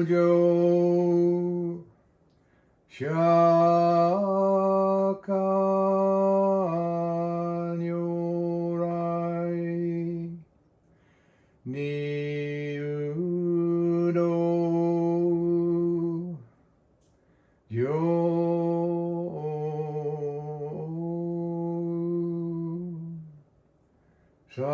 Ujo Shaka Nyorai Niudo Yo San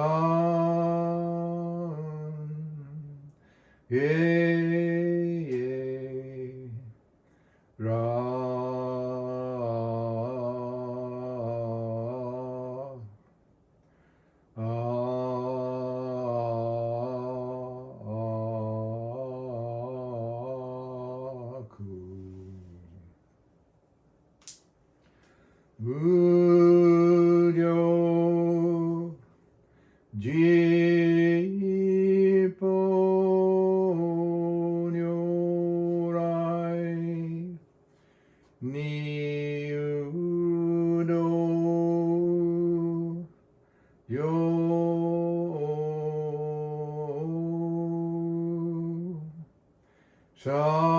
Bujo Jipo Nyorai Niudo Yo San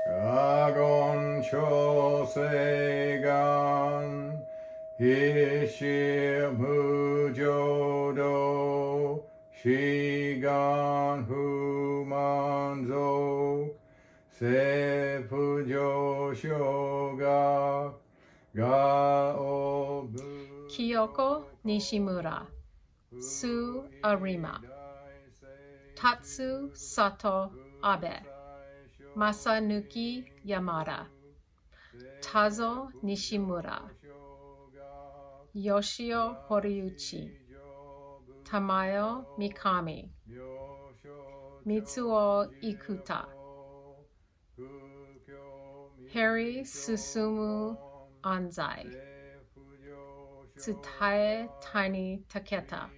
Agon Chosegan Hishimujodo Shigan Humanzo Sefujo Shoga Gaobu Kyoko Nishimura, Su Arima, Tatsu Sato Abe, Masanuki Yamada, Tazo Nishimura, Yoshio Horiuchi, Tamayo Mikami, Mitsuo Ikuta, Harry Susumu Anzai, Tsutae Tiny Taketa,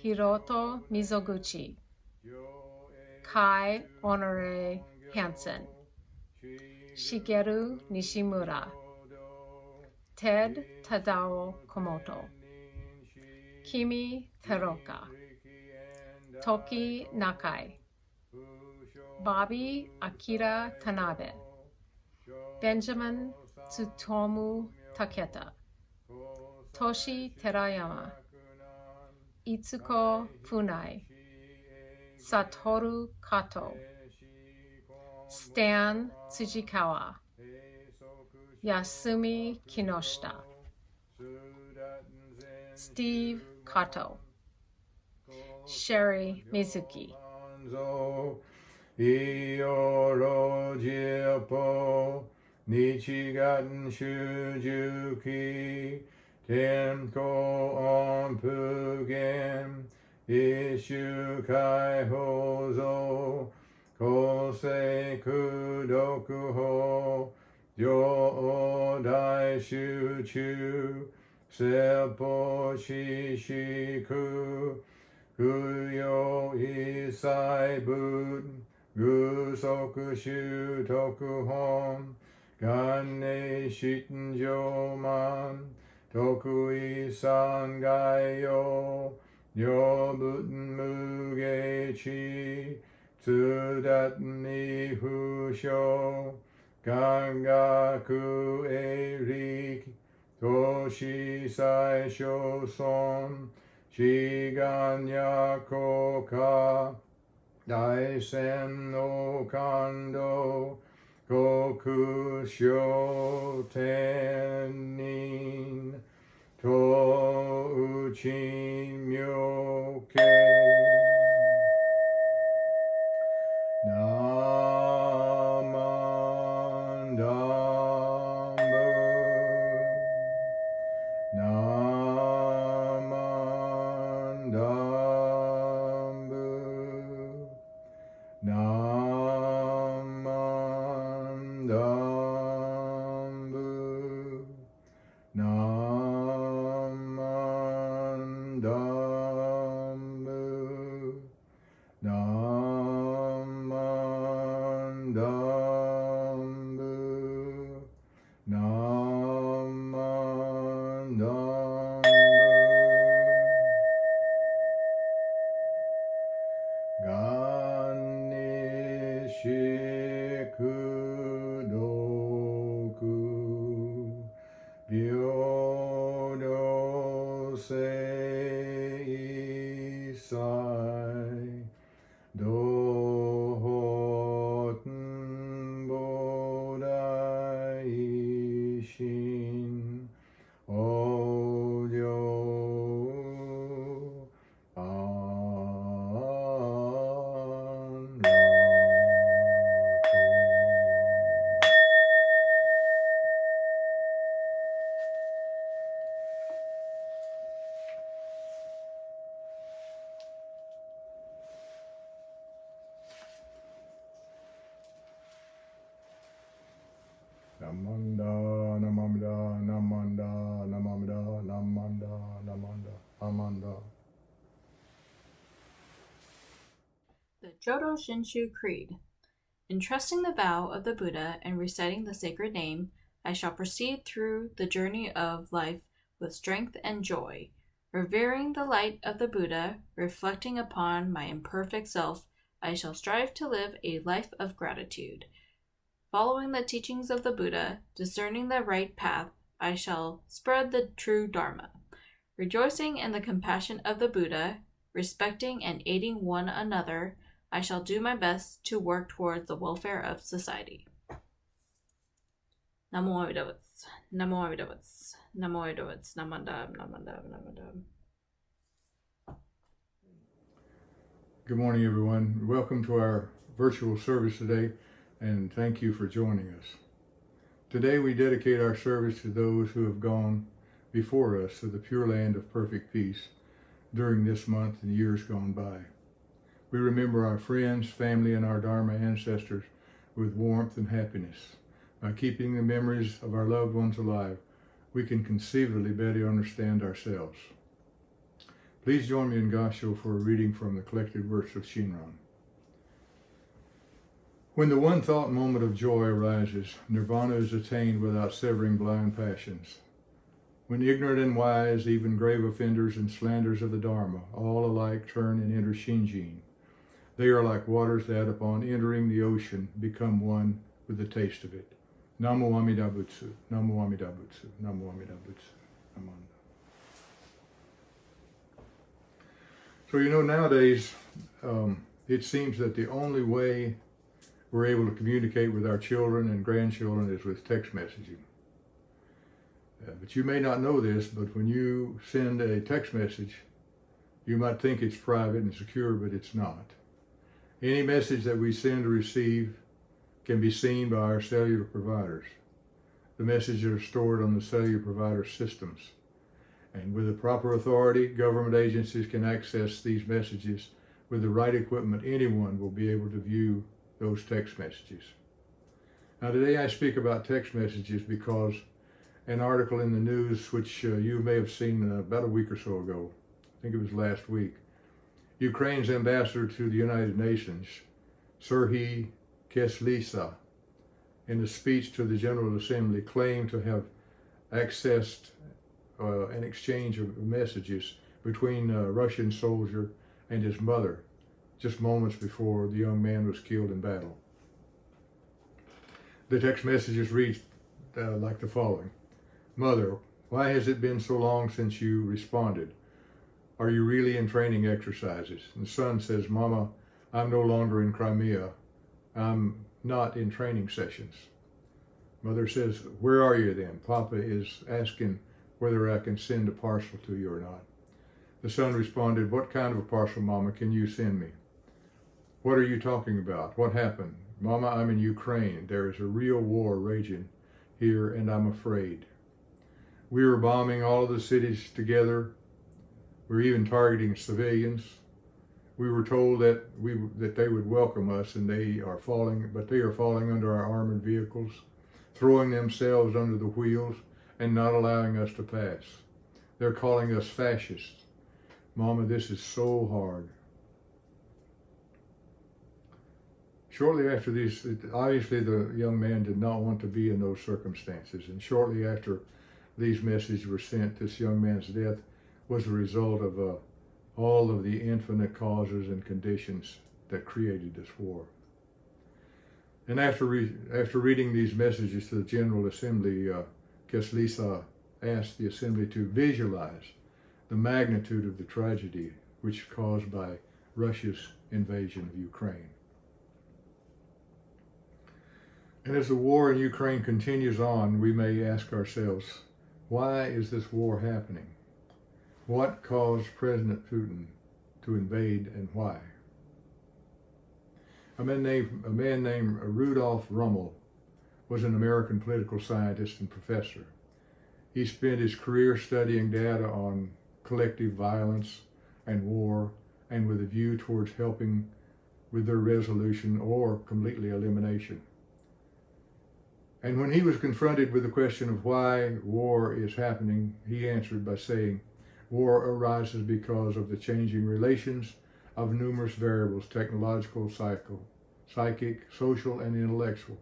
Hiroto Mizoguchi, Kai Honore Hansen, Shigeru Nishimura, Ted Tadao Komoto, Kimi Teroka, Toki Nakai, Bobby Akira Tanabe, Benjamin Tsutomu Taketa, Toshi Terayama, Itsuko Funai, Satoru Kato, Stan Tsujikawa, Yasumi Kinoshita, Steve Kato, Sherry Mizuki, Ioro Jippo Nichigaten Shujuki Tenko Onpugen Ishukai Hozo Kosei Kudokuho Yo Dai Shuchu Seppo Shishiku Kuyo Isai Bud Gusoku Shutoku Hon Ganne Shitenjo Man Toku Isan Gaio Yo Buten Muge Chi Tsudatni Husho Kangaku Eri Toshi Saisho Son Shiganya Koka Daisen no Kando Goku Shotenin To Uchin Myoke Namandambu Namandambu Namandambu Namandambu Namandambu Namandambu Ganishikudoku Byodo Seisai Dohoten Bodaishin Ojo Namanda, namanda, namanda, namanda, namanda, namanda, amanda. The Jodo Shinshu Creed. Entrusting the vow of the Buddha and reciting the sacred name, I shall proceed through the journey of life with strength and joy. Revering the light of the Buddha, reflecting upon my imperfect self, I shall strive to live a life of gratitude. Following the teachings of the Buddha, discerning the right path, I shall spread the true Dharma. Rejoicing in the compassion of the Buddha, respecting and aiding one another, I shall do my best to work towards the welfare of society. Namo Amida Butsu, Namo Amida Butsu, Namo Amida Butsu, Namandam, Namandam, Namandam. Good morning, everyone. Welcome to our virtual service today, and thank you for joining us. Today we dedicate our service to those who have gone before us to the pure land of perfect peace during this month and years gone by. We remember our friends, family, and our Dharma ancestors with warmth and happiness. By keeping the memories of our loved ones alive, we can conceivably better understand ourselves. Please join me in Gassho for a reading from the collected works of Shinran. When the one thought moment of joy arises, nirvana is attained without severing blind passions. When ignorant and wise, even grave offenders and slanders of the Dharma, all alike turn and enter Shinjin. They are like waters that, upon entering the ocean, become one with the taste of it. Namo Amida Butsu, Namo Amida Butsu, Namo Amida Butsu, Amanda. So nowadays, it seems that the only way we're able to communicate with our children and grandchildren is with text messaging. But you may not know this, but when you send a text message, you might think it's private and secure, but it's not. Any message that we send or receive can be seen by our cellular providers. The messages are stored on the cellular provider systems. And with the proper authority, government agencies can access these messages. With the right equipment, anyone will be able to view those text messages. Now today I speak about text messages because an article in the news, which you may have seen about a week or so ago, I think it was last week, Ukraine's ambassador to the United Nations, Serhiy Keslisa, in a speech to the General Assembly, claimed to have accessed an exchange of messages between a Russian soldier and his mother just moments before the young man was killed in battle. The text messages read like the following. Mother, why has it been so long since you responded? Are you really in training exercises? And the son says, Mama, I'm no longer in Crimea. I'm not in training sessions. Mother says, where are you then? Papa is asking whether I can send a parcel to you or not. The son responded, what kind of a parcel, Mama, can you send me? What are you talking about? What happened? Mama, I'm in Ukraine. There is a real war raging here, and I'm afraid. We were bombing all of the cities together. We were even targeting civilians. We were told that they would welcome us, and they are falling under our armored vehicles, throwing themselves under the wheels and not allowing us to pass. They're calling us fascists. Mama, this is so hard. Shortly after these, obviously the young man did not want to be in those circumstances, and shortly after these messages were sent, this young man's death was a result of all of the infinite causes and conditions that created this war. And after reading these messages to the General Assembly, Keslisa asked the Assembly to visualize the magnitude of the tragedy which is caused by Russia's invasion of Ukraine. And as the war in Ukraine continues on, we may ask ourselves, why is this war happening? What caused President Putin to invade, and why? A man named Rudolf Rummel was an American political scientist and professor. He spent his career studying data on collective violence and war, and with a view towards helping with their resolution or completely elimination. And when he was confronted with the question of why war is happening, he answered by saying, war arises because of the changing relations of numerous variables, technological, psychic, social, and intellectual.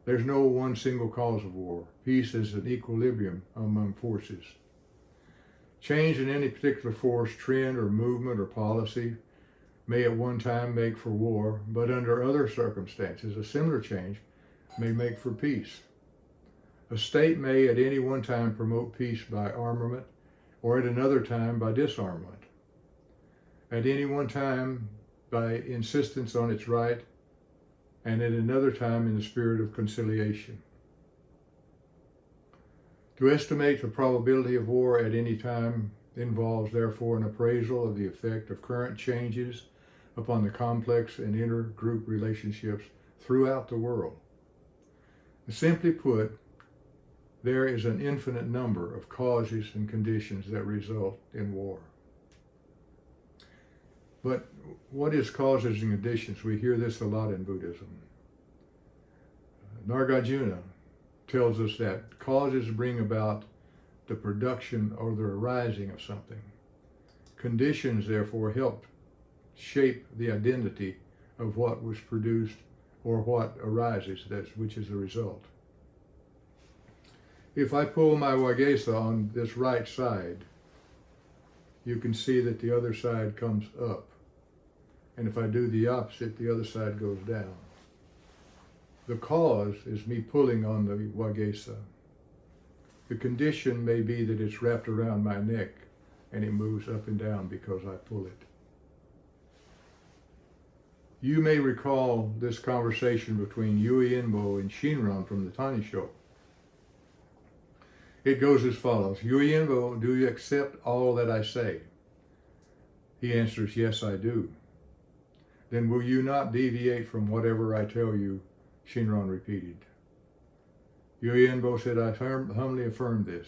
There's no one single cause of war. Peace is an equilibrium among forces. Change in any particular force, trend, or movement, or policy may at one time make for war, but under other circumstances, a similar change may make for peace. A state may at any one time promote peace by armament, or at another time by disarmament. At any one time by insistence on its right, and at another time in the spirit of conciliation. To estimate the probability of war at any time involves therefore an appraisal of the effect of current changes upon the complex and intergroup relationships throughout the world. Simply put, there is an infinite number of causes and conditions that result in war. But what is causes and conditions? We hear this a lot in Buddhism. Nagarjuna tells us that causes bring about the production or the arising of something. Conditions, therefore, help shape the identity of what was produced or what arises, which is the result. If I pull my wagesa on this right side, you can see that the other side comes up. And if I do the opposite, the other side goes down. The cause is me pulling on the wagesa. The condition may be that it's wrapped around my neck and it moves up and down because I pull it. You may recall this conversation between Yui Inbo and Shinran from the Tani Show. It goes as follows. Yui Inbo, do you accept all that I say? He answers, yes, I do. Then will you not deviate from whatever I tell you? Shinran repeated. Yui Inbo said, I humbly affirm this.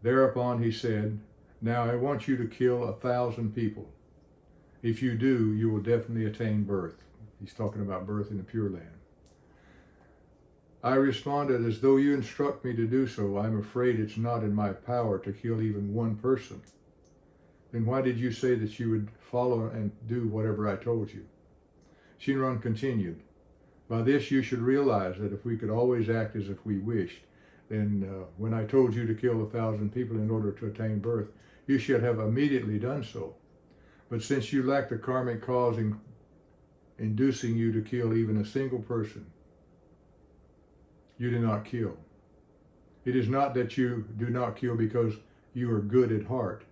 Thereupon he said, now I want you to kill 1,000 people. If you do, you will definitely attain birth. He's talking about birth in the Pure Land. I responded, as though you instruct me to do so, I'm afraid it's not in my power to kill even one person. Then why did you say that you would follow and do whatever I told you? Shinran continued, by this you should realize that if we could always act as if we wished, then when I told you to kill 1,000 people in order to attain birth, you should have immediately done so. But since you lack the karmic cause inducing you to kill even a single person, you do not kill. It is not that you do not kill because you are good at heart.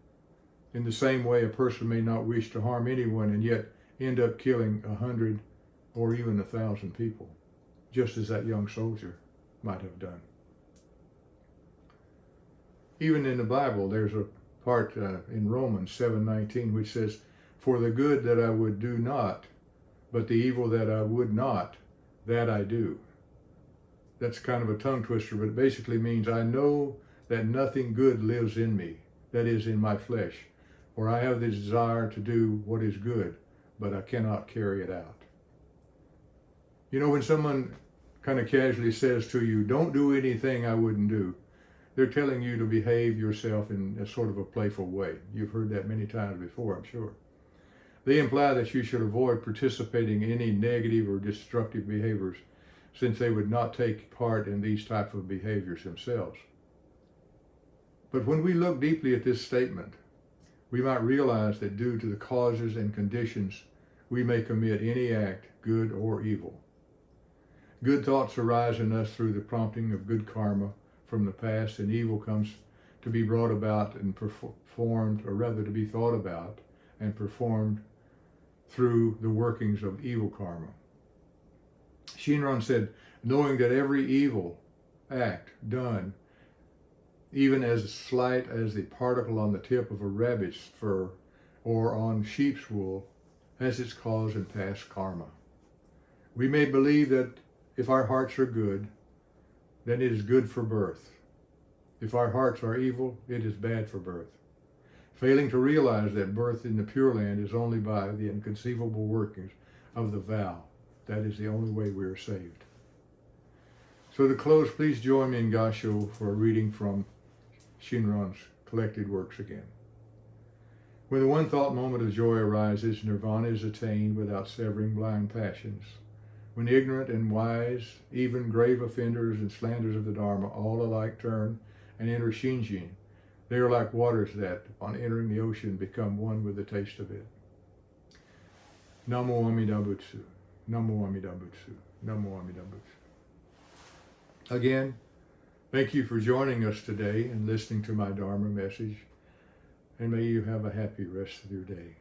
In the same way, a person may not wish to harm anyone and yet end up killing 100 or even 1,000 people, just as that young soldier might have done. Even in the Bible, there's a part in Romans 7:19 which says, "For the good that I would do not, but the evil that I would not, that I do." That's kind of a tongue twister, but it basically means I know that nothing good lives in me, that is, in my flesh, for I have the desire to do what is good, but I cannot carry it out. You know, when someone kind of casually says to you, "Don't do anything I wouldn't do," they're telling you to behave yourself in a sort of a playful way. You've heard that many times before, I'm sure. They imply that you should avoid participating in any negative or destructive behaviors, since they would not take part in these type of behaviors themselves. But when we look deeply at this statement, we might realize that due to the causes and conditions, we may commit any act, good or evil. Good thoughts arise in us through the prompting of good karma from the past, and evil comes to be brought about and performed, or rather to be thought about and performed through the workings of evil karma. Shinran said, knowing that every evil act done, even as slight as the particle on the tip of a rabbit's fur or on sheep's wool, has its cause in past karma. We may believe that if our hearts are good, then it is good for birth. If our hearts are evil, it is bad for birth. Failing to realize that birth in the Pure Land is only by the inconceivable workings of the vow. That is the only way we are saved. So to close, please join me in Gasho for a reading from Shinran's collected works again. When the one thought moment of joy arises, nirvana is attained without severing blind passions. When ignorant and wise, even grave offenders and slanderers of the Dharma, all alike turn and enter Shinjin, they are like waters that, on entering the ocean, become one with the taste of it. Namo Amida Butsu. Namo Amida Butsu. Namo Amida Butsu. Again, thank you for joining us today and listening to my Dharma message, and may you have a happy rest of your day.